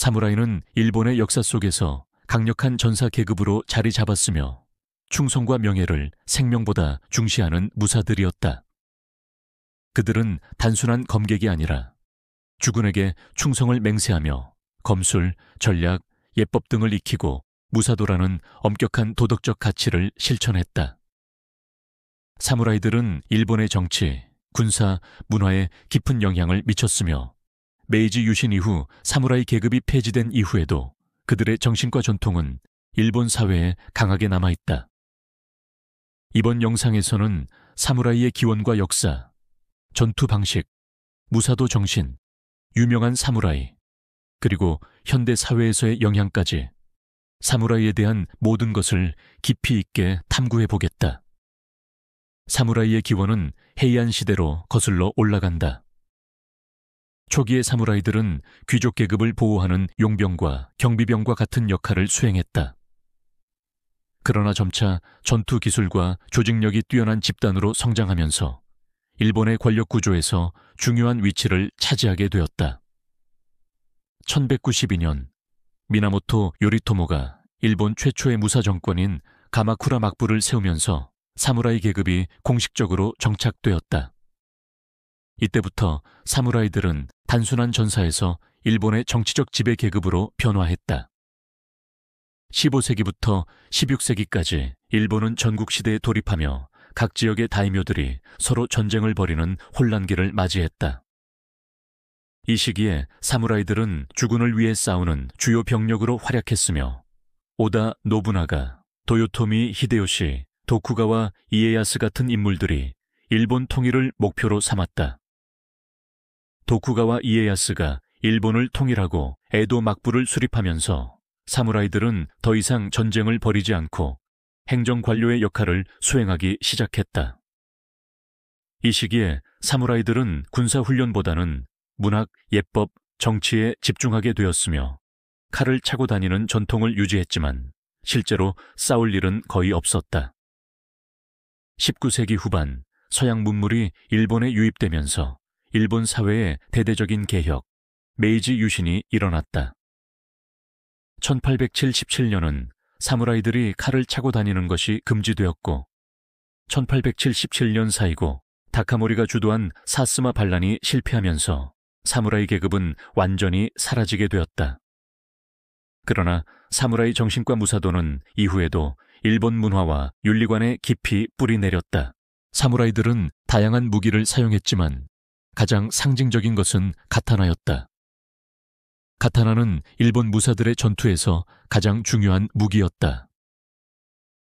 사무라이는 일본의 역사 속에서 강력한 전사 계급으로 자리 잡았으며 충성과 명예를 생명보다 중시하는 무사들이었다. 그들은 단순한 검객이 아니라 주군에게 충성을 맹세하며 검술, 전략, 예법 등을 익히고 무사도라는 엄격한 도덕적 가치를 실천했다. 사무라이들은 일본의 정치, 군사, 문화에 깊은 영향을 미쳤으며 메이지 유신 이후 사무라이 계급이 폐지된 이후에도 그들의 정신과 전통은 일본 사회에 강하게 남아있다. 이번 영상에서는 사무라이의 기원과 역사, 전투 방식, 무사도 정신, 유명한 사무라이, 그리고 현대 사회에서의 영향까지 사무라이에 대한 모든 것을 깊이 있게 탐구해 보겠다. 사무라이의 기원은 헤이안 시대로 거슬러 올라간다. 초기의 사무라이들은 귀족 계급을 보호하는 용병과 경비병과 같은 역할을 수행했다. 그러나 점차 전투 기술과 조직력이 뛰어난 집단으로 성장하면서 일본의 권력 구조에서 중요한 위치를 차지하게 되었다. 1192년 미나모토 요리토모가 일본 최초의 무사 정권인 가마쿠라 막부를 세우면서 사무라이 계급이 공식적으로 정착되었다. 이때부터 사무라이들은 단순한 전사에서 일본의 정치적 지배 계급으로 변화했다. 15세기부터 16세기까지 일본은 전국시대에 돌입하며 각 지역의 다이묘들이 서로 전쟁을 벌이는 혼란기를 맞이했다. 이 시기에 사무라이들은 주군을 위해 싸우는 주요 병력으로 활약했으며 오다 노부나가, 도요토미 히데요시, 도쿠가와 이에야스 같은 인물들이 일본 통일을 목표로 삼았다. 도쿠가와 이에야스가 일본을 통일하고 에도 막부를 수립하면서 사무라이들은 더 이상 전쟁을 벌이지 않고 행정관료의 역할을 수행하기 시작했다. 이 시기에 사무라이들은 군사훈련보다는 문학, 예법, 정치에 집중하게 되었으며 칼을 차고 다니는 전통을 유지했지만 실제로 싸울 일은 거의 없었다. 19세기 후반 서양 문물이 일본에 유입되면서 일본 사회의 대대적인 개혁, 메이지 유신이 일어났다. 1877년은 사무라이들이 칼을 차고 다니는 것이 금지되었고 1877년 사이고 다카모리가 주도한 사스마 반란이 실패하면서 사무라이 계급은 완전히 사라지게 되었다. 그러나 사무라이 정신과 무사도는 이후에도 일본 문화와 윤리관에 깊이 뿌리 내렸다. 사무라이들은 다양한 무기를 사용했지만 가장 상징적인 것은 가타나였다. 가타나는 일본 무사들의 전투에서 가장 중요한 무기였다.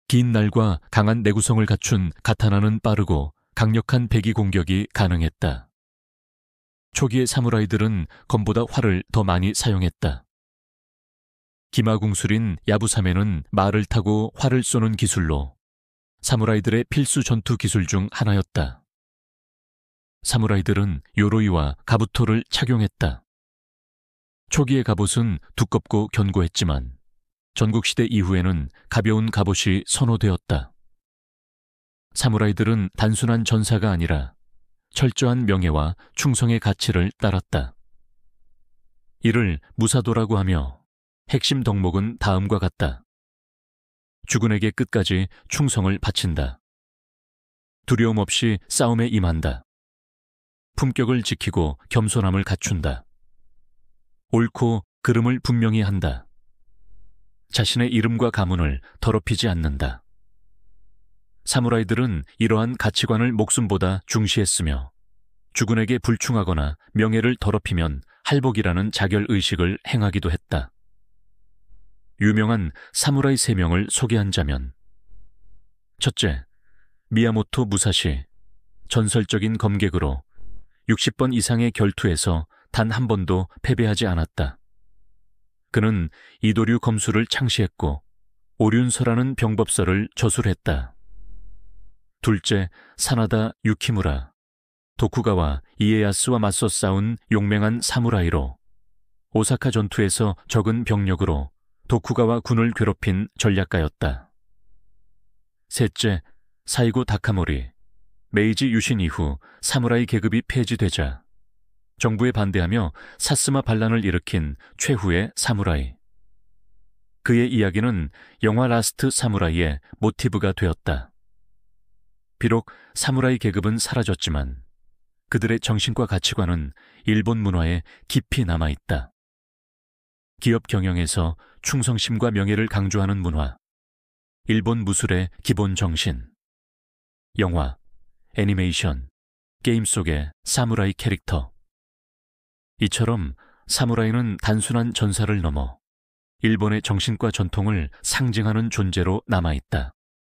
긴 날과 강한 내구성을 갖춘 가타나는 빠르고 강력한 배기 공격이 가능했다. 초기의 사무라이들은 검보다 활을 더 많이 사용했다. 기마궁술인 야부사메는 말을 타고 활을 쏘는 기술로 사무라이들의 필수 전투 기술 중 하나였다. 사무라이들은 요로이와 가부토를 착용했다. 초기의 갑옷은 두껍고 견고했지만 전국시대 이후에는 가벼운 갑옷이 선호되었다. 사무라이들은 단순한 전사가 아니라 철저한 명예와 충성의 가치를 따랐다. 이를 무사도라고 하며 핵심 덕목은 다음과 같다. 주군에게 끝까지 충성을 바친다. 두려움 없이 싸움에 임한다. 품격을 지키고 겸손함을 갖춘다. 옳고 그름을 분명히 한다. 자신의 이름과 가문을 더럽히지 않는다. 사무라이들은 이러한 가치관을 목숨보다 중시했으며 주군에게 불충하거나 명예를 더럽히면 할복이라는 자결의식을 행하기도 했다. 유명한 사무라이 3명을 소개한 자면 첫째, 미야모토 무사시. 전설적인 검객으로 60번 이상의 결투에서 단 한 번도 패배하지 않았다. 그는 이도류 검술을 창시했고 오륜서라는 병법서를 저술했다. 둘째, 사나다 유키무라. 도쿠가와 이에야스와 맞서 싸운 용맹한 사무라이로 오사카 전투에서 적은 병력으로 도쿠가와 군을 괴롭힌 전략가였다. 셋째, 사이고 다카모리. 메이지 유신 이후 사무라이 계급이 폐지되자 정부에 반대하며 사스마 반란을 일으킨 최후의 사무라이. 그의 이야기는 영화 라스트 사무라이의 모티브가 되었다. 비록 사무라이 계급은 사라졌지만 그들의 정신과 가치관은 일본 문화에 깊이 남아있다. 기업 경영에서 충성심과 명예를 강조하는 문화, 일본 무술의 기본 정신, 영화, 애니메이션, 게임 속의 사무라이 캐릭터. 이처럼 사무라이는 단순한 전사를 넘어 일본의 정신과 전통을 상징하는 존재로 남아있다.